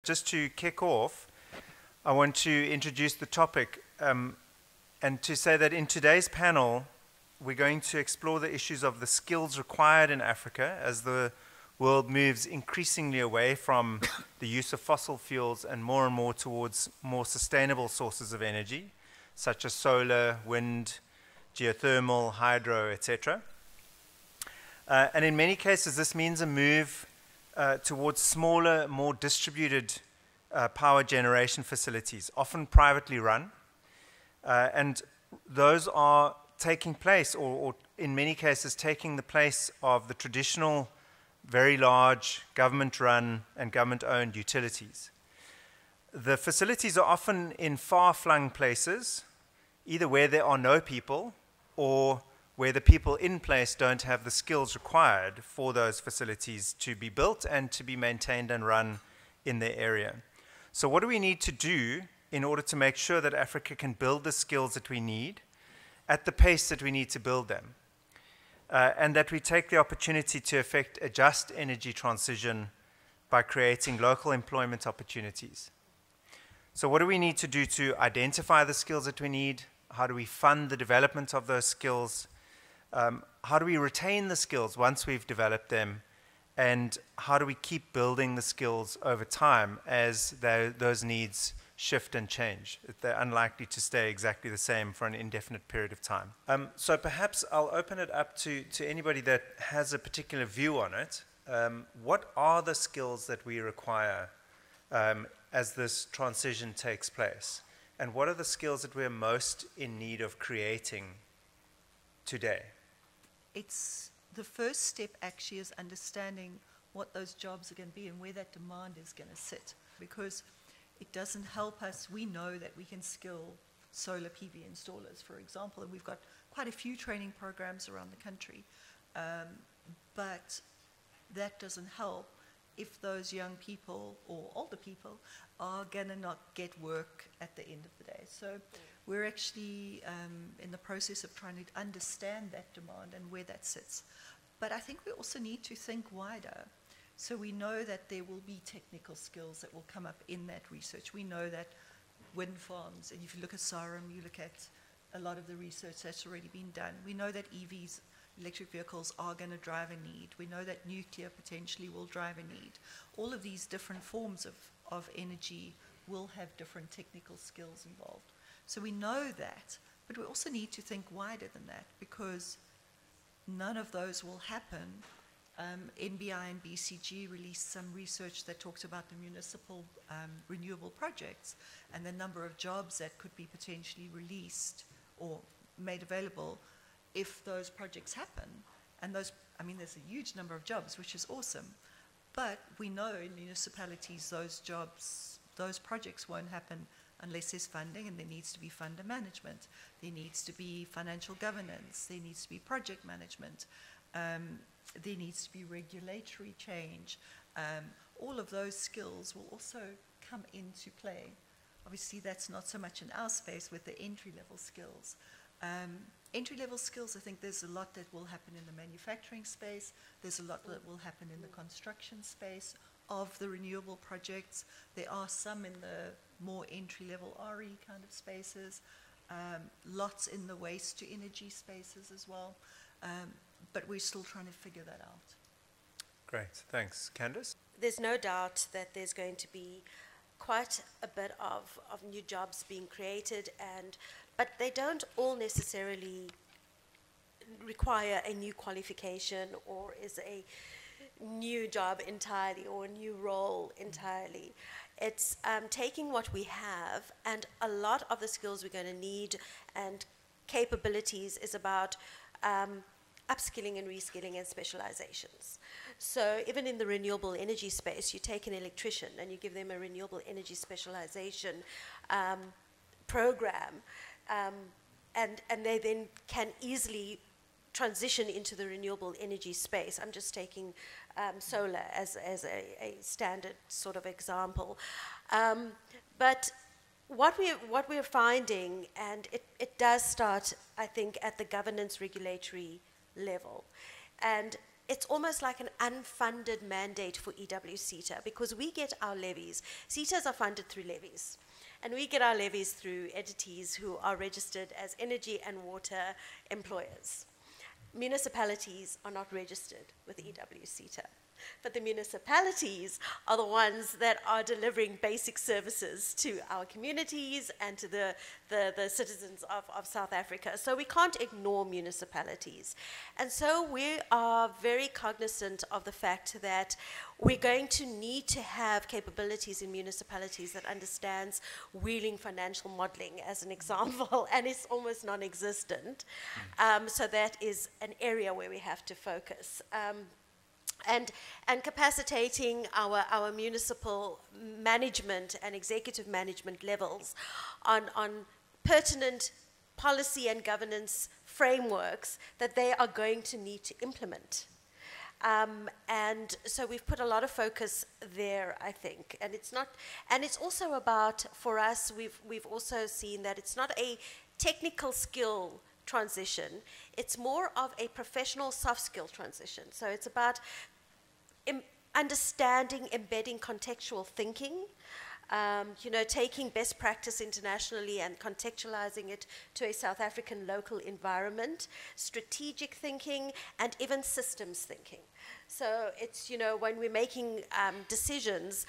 just to kick off, I want to introduce the topic and to say that in today's panel, we're going to explore the issues of the skills required in Africa as the world moves increasingly away from the use of fossil fuels and more towards more sustainable sources of energy, such as solar, wind, geothermal, hydro, etc. And in many cases, this means a move towards smaller, more distributed power generation facilities, often privately run. And those are taking place, or in many cases, taking the place of the traditional, very large, government-run and government-owned utilities. The facilities are often in far-flung places, either where there are no people or where the people in place don't have the skills required for those facilities to be built and to be maintained and run in their area. So what do we need to do in order to make sure that Africa can build the skills that we need at the pace that we need to build them? And that we take the opportunity to effect a just energy transition by creating local employment opportunities. So what do we need to do to identify the skills that we need? How do we fund the development of those skills? How do we retain the skills once we've developed them? And how do we keep building the skills over time as those needs shift and change? They're unlikely to stay exactly the same for an indefinite period of time. So perhaps I'll open it up to anybody that has a particular view on it. What are the skills that we require as this transition takes place? And what are the skills that we're most in need of creating today? It's the first step actually is understanding what those jobs are going to be and where that demand is going to sit, because it doesn't help us. We know that we can skill solar PV installers, for example, and we've got quite a few training programs around the country, but that doesn't help if those young people or older people are going to not get work at the end of the day. So we're actually in the process of trying to understand that demand and where that sits. But I think we also need to think wider. So we know that there will be technical skills that will come up in that research. We know that wind farms, and if you look at Sarum, you look at a lot of the research that's already been done. We know that EVs, electric vehicles, are going to drive a need. We know that nuclear potentially will drive a need. All of these different forms of energy will have different technical skills involved. So we know that, but we also need to think wider than that, because none of those will happen. NBI and BCG released some research that talked about the municipal renewable projects and the number of jobs that could be potentially released or made available if those projects happen. And those, I mean, there's a huge number of jobs, which is awesome. But we know in municipalities those jobs, those projects won't happen unless there's funding, and there needs to be funder management. There needs to be financial governance. There needs to be project management. There needs to be regulatory change. All of those skills will also come into play. Obviously, that's not so much in our space with the entry-level skills. Entry-level skills, I think there's a lot that will happen in the manufacturing space. There's a lot that will happen in the construction space of the renewable projects. There are some in the more entry-level RE kind of spaces. Lots in the waste-to-energy spaces as well. But we're still trying to figure that out. Great, thanks. Candice? There's no doubt that there's going to be quite a bit of new jobs being created, but they don't all necessarily require a new qualification or is a new job entirely or a new role entirely. It's taking what we have, and a lot of the skills we're going to need and capabilities is about upskilling and reskilling and specializations. So even in the renewable energy space, you take an electrician and you give them a renewable energy specialization program, and they then can easily transition into the renewable energy space. I'm just taking solar as a standard sort of example. But what we're finding, and it does start, I think, at the governance regulatory level. And it's almost like an unfunded mandate for SETA, because we get our levies. SETAs are funded through levies. And we get our levies through entities who are registered as energy and water employers. Municipalities are not registered with SETA. But the municipalities are the ones that are delivering basic services to our communities and to the citizens of South Africa. So we can't ignore municipalities. And so we are very cognizant of the fact that we're going to need to have capabilities in municipalities that understands wheeling financial modeling, as an example, and it's almost non-existent. So that is an area where we have to focus. And capacitating our municipal management and executive management levels on pertinent policy and governance frameworks that they are going to need to implement. And so we've put a lot of focus there, I think. And it's also about, for us, we've also seen that it's not a technical skill transition, it's more of a professional soft skill transition. So it's about understanding, embedding contextual thinking, taking best practice internationally and contextualizing it to a South African local environment, strategic thinking, and even systems thinking. So it's, when we're making decisions,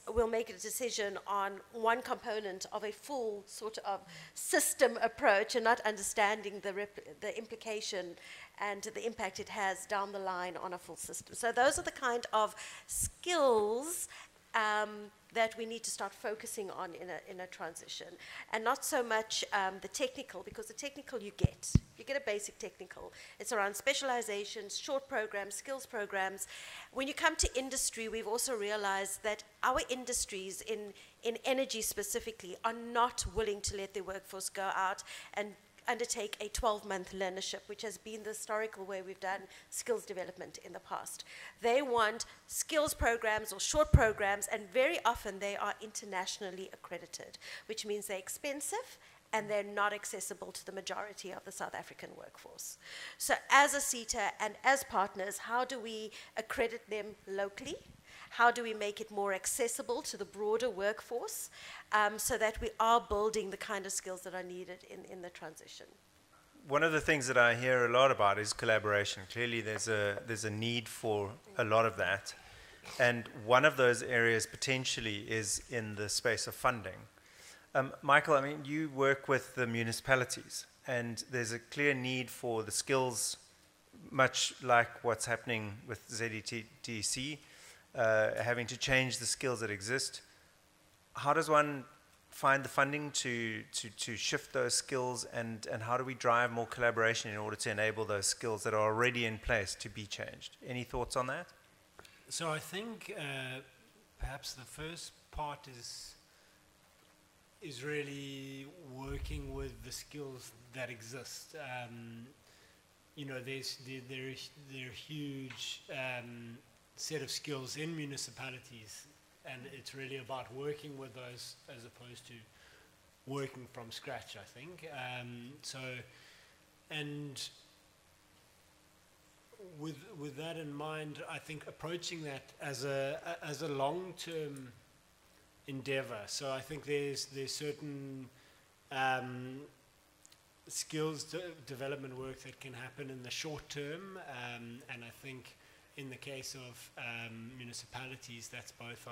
we'll make a decision on one component of a full sort of system approach and not understanding the implication and the impact it has down the line on a full system. So those are the kind of skills that we need to start focusing on in a transition, and not so much the technical, because the technical you get a basic technical. It's around specializations, short programs, skills programs. When you come to industry, we've also realized that our industries in energy specifically are not willing to let their workforce go out and undertake a 12-month learnership, which has been the historical way we've done skills development in the past. They want skills programs or short programs, and very often they are internationally accredited, which means they're expensive and they're not accessible to the majority of the South African workforce. So as a SETA and as partners, how do we accredit them locally? How do we make it more accessible to the broader workforce so that we are building the kind of skills that are needed in the transition? One of the things that I hear a lot about is collaboration. Clearly there's a need for a lot of that. And one of those areas potentially is in the space of funding. Michael, I mean, you work with the municipalities, and there's a clear need for the skills, much like what's happening with ZETDC, having to change the skills that exist. How does one find the funding to shift those skills, and how do we drive more collaboration in order to enable those skills that are already in place to be changed? Any thoughts on that? So I think perhaps the first part is really working with the skills that exist. There are huge set of skills in municipalities, and it's really about working with those as opposed to working from scratch, I think. And with that in mind, I think approaching that as a long-term endeavor. So I think there's certain skills development work that can happen in the short term, and I think in the case of municipalities, that's both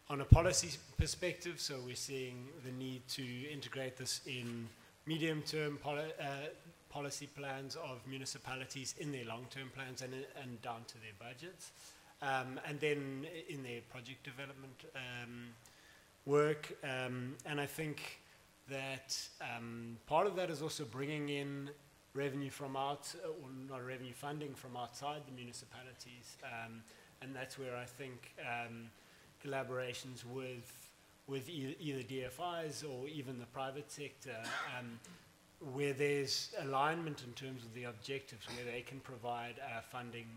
on a policy perspective. So we're seeing the need to integrate this in medium-term policy plans of municipalities in their long-term plans and down to their budgets. And then in their project development work. And I think that part of that is also bringing in revenue from or not revenue, funding from outside the municipalities. And that's where I think collaborations with either DFIs or even the private sector, where there's alignment in terms of the objectives, where they can provide funding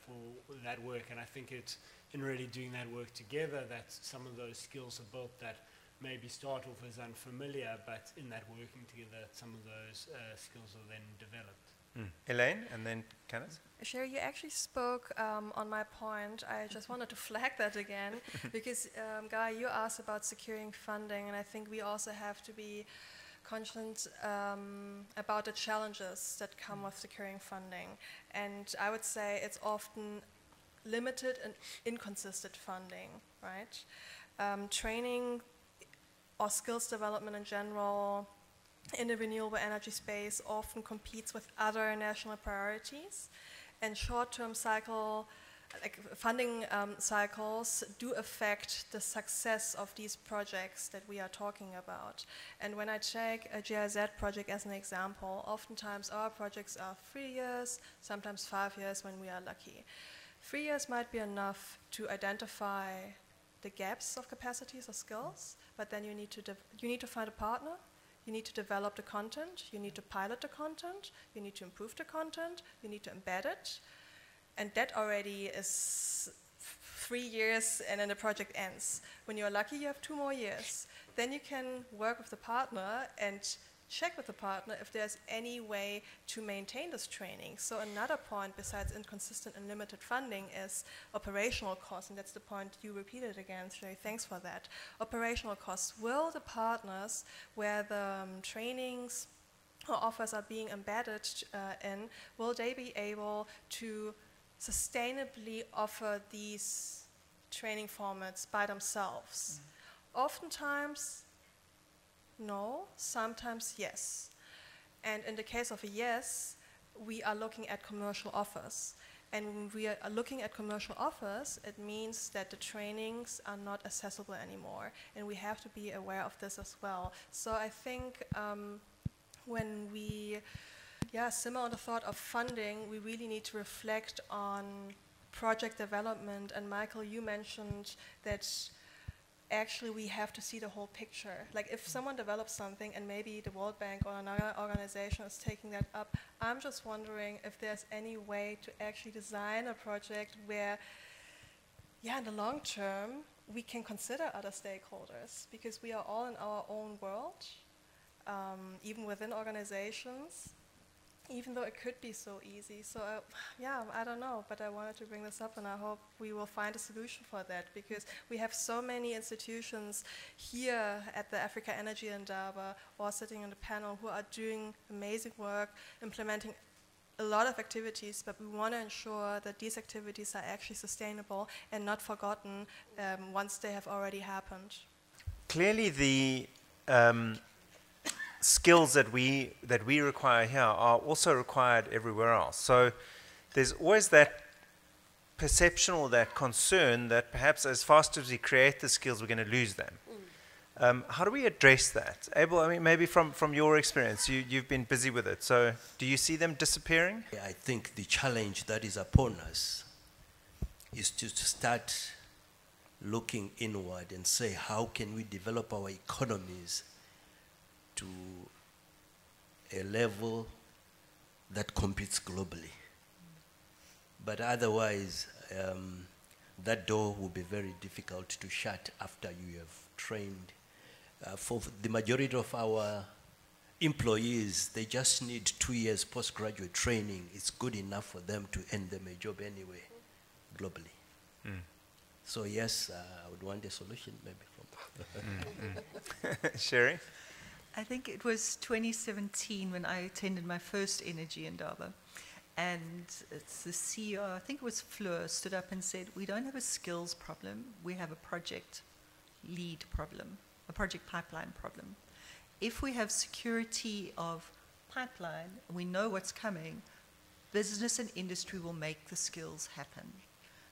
for that work. And I think it's in really doing that work together that some of those skills are built that maybe start off as unfamiliar, but in that working together, some of those skills are then developed. Elaine, and then Kenneth. Sherry, you actually spoke on my point. I just wanted to flag that again because, Guy, you asked about securing funding, and I think we also have to be conscious about the challenges that come with securing funding. And I would say it's often limited and inconsistent funding, right? Training or skills development in general in the renewable energy space often competes with other national priorities, and short-term funding cycles do affect the success of these projects that we are talking about. And when I take a GIZ project as an example, oftentimes our projects are 3 years, sometimes 5 years when we are lucky. 3 years might be enough to identify the gaps of capacities or skills, but then you need to find a partner. You need to develop the content, you need to pilot the content, you need to improve the content, you need to embed it, and that already is 3 years and then the project ends. When you're lucky, you have 2 more years. Then you can work with the partner and check with the partner if there's any way to maintain this training. So another point besides inconsistent and limited funding is operational costs, and that's the point you repeated again, Sherry, thanks for that. Operational costs. Will the partners where the trainings or offers are being embedded in, will they be able to sustainably offer these training formats by themselves? Oftentimes, no, sometimes yes. And in the case of a yes, we are looking at commercial offers. And when we are looking at commercial offers, it means that the trainings are not accessible anymore. And we have to be aware of this as well. So I think when we simmer on the thought of funding, we really need to reflect on project development. And Michael, you mentioned that actually we have to see the whole picture. Like if someone develops something and maybe the World Bank or another organization is taking that up, I'm just wondering if there's any way to actually design a project where, in the long term, we can consider other stakeholders, because we are all in our own world, even within organizations, even though it could be so easy. So I don't know, but I wanted to bring this up, and I hope we will find a solution for that, because we have so many institutions here at the Africa Energy Indaba or sitting on the panel who are doing amazing work, implementing a lot of activities, but we want to ensure that these activities are actually sustainable and not forgotten once they have already happened. Clearly the skills that we require here are also required everywhere else. So there's always that perception or that concern that perhaps as fast as we create the skills, we're going to lose them. How do we address that? Abel, I mean, maybe from your experience, you've been busy with it. So do you see them disappearing? I think the challenge that is upon us is to start looking inward and say, how can we develop our economies to a level that competes globally? But otherwise, that door will be very difficult to shut after you have trained. For the majority of our employees, they just need 2 years postgraduate training. It's good enough for them to earn them a job anyway, globally. So yes, I would want a solution maybe from Sherry? I think it was 2017 when I attended my first Energy Indaba. And it's the CEO, I think it was Fleur, stood up and said, we don't have a skills problem, we have a project lead problem, a project pipeline problem. If we have security of pipeline, and we know what's coming, business and industry will make the skills happen.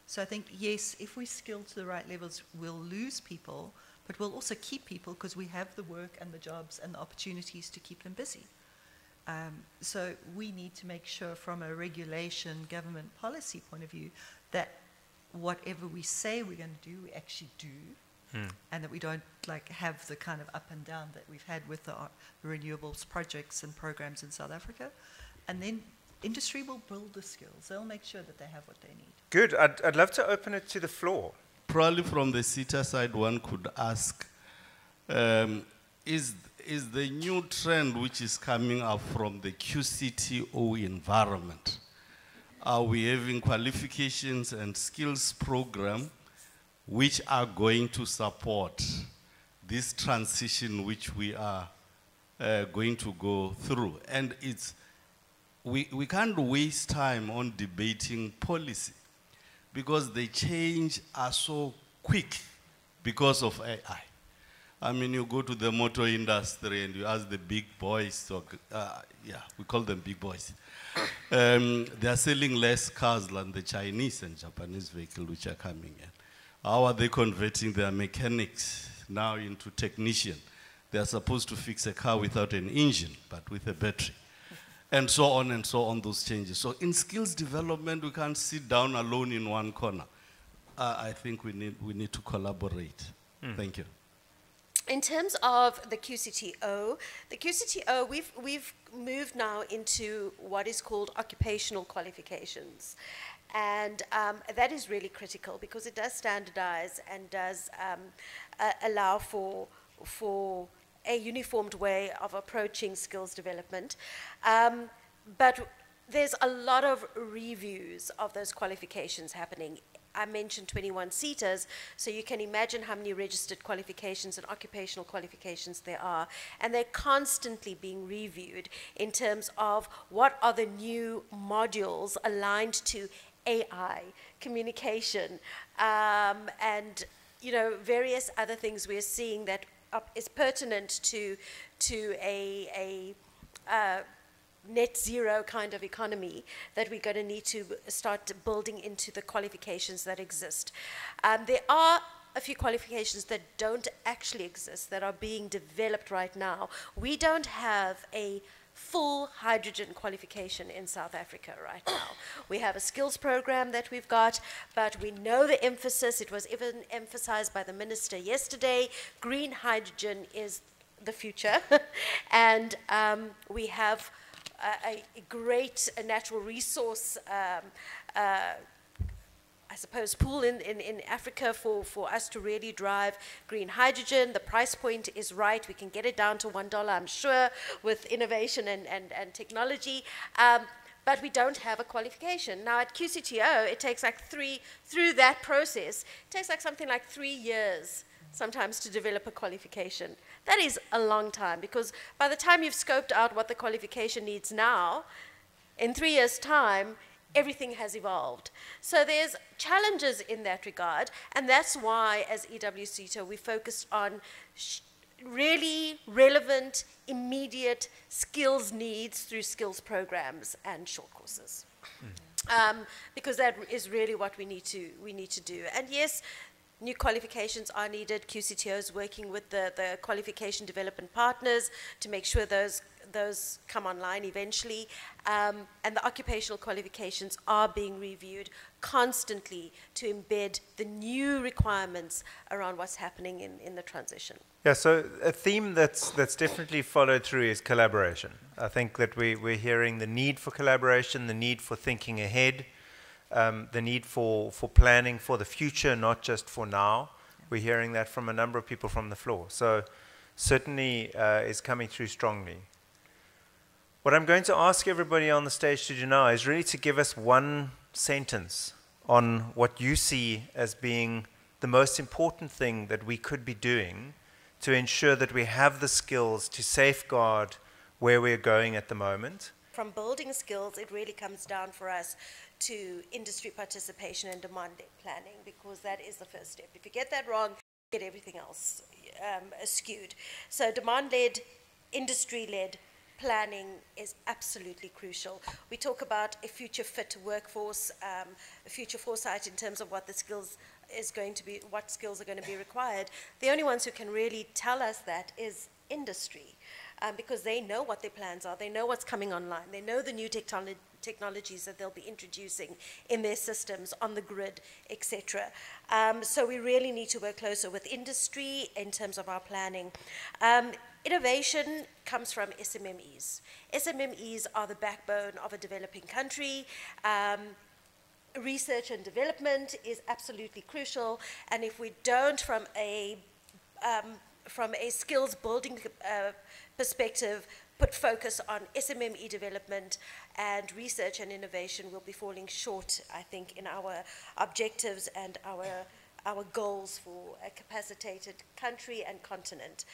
So I think, yes, if we skill to the right levels, we'll lose people, but we'll also keep people because we have the work and the jobs and the opportunities to keep them busy. So we need to make sure from a regulation, government policy point of view, that whatever we say we're going to do, we actually do, and that we don't have the kind of up and down that we've had with the renewables projects and programs in South Africa. And then industry will build the skills. They'll make sure that they have what they need. Good. I'd love to open it to the floor. Probably from the SETA side, one could ask, is is the new trend which is coming up from the QCTO environment. Are we having qualifications and skills program which are going to support this transition which we are going to go through? And we can't waste time on debating policy because the change are so quick because of AI. I mean, you go to the motor industry and you ask the big boys, yeah, we call them big boys. They are selling less cars than the Chinese and Japanese vehicles which are coming in. How are they converting their mechanics now into technicians? They are supposed to fix a car without an engine, but with a battery. And so on, those changes. So in skills development, we can't sit down alone in one corner. I think we need to collaborate. Thank you. In terms of the QCTO, we've moved now into what is called occupational qualifications. And that is really critical because it does standardize and does allow for a uniformed way of approaching skills development. But there's a lot of reviews of those qualifications happening. I mentioned 21 SETAs, so you can imagine how many registered qualifications and occupational qualifications there are. And they're constantly being reviewed in terms of what are the new modules aligned to AI, communication, and various other things we're seeing that is pertinent to a net zero kind of economy that we're going to need to start building into the qualifications that exist. There are a few qualifications that don't actually exist that are being developed right now. We don't have a full hydrogen qualification in South Africa right now. We have a skills program that we've got, but we know the emphasis. It was even emphasized by the minister yesterday. Green hydrogen is the future. And we have a great natural resource, I suppose, pool in Africa for us to really drive green hydrogen. The price point is right. We can get it down to $1, I'm sure, with innovation and technology. But we don't have a qualification. Now at QCTO, it takes like through that process, it takes like something like 3 years sometimes to develop a qualification. That is a long time because by the time you've scoped out what the qualification needs now, in 3 years' time, everything has evolved. So there's challenges in that regard, and that's why as EWCETA we focused on really relevant, immediate skills needs through skills programs and short courses. Because that is really what we need to do. And yes, new qualifications are needed. QCTO is working with the qualification development partners to make sure those come online eventually. And the occupational qualifications are being reviewed constantly to embed the new requirements around what's happening in the transition. Yeah, so a theme that's definitely followed through is collaboration. I think that we're hearing the need for collaboration, the need for thinking ahead, the need for planning for the future, not just for now. We're hearing that from a number of people from the floor. So certainly is coming through strongly. What I'm going to ask everybody on the stage to do now is really to give us one sentence on what you see as being the most important thing that we could be doing to ensure that we have the skills to safeguard where we're going at the moment. From building skills, it really comes down for us to industry participation and demand planning, because that is the first step. If you get that wrong, you get everything else skewed. So demand-led, industry-led planning is absolutely crucial. We talk about a future-fit workforce, a future foresight in terms of what the skills is going to be, what skills are going to be required. The only ones who can really tell us that is industry, because they know what their plans are, they know what's coming online, they know the new technologies that they'll be introducing in their systems, on the grid, etc. So we really need to work closer with industry in terms of our planning. Innovation comes from SMMEs. SMMEs are the backbone of a developing country. Research and development is absolutely crucial, and if we don't, from a from a skills building perspective, put focus on SMME development and research and innovation, will be falling short, I think, in our objectives and our goals for a capacitated country and continent.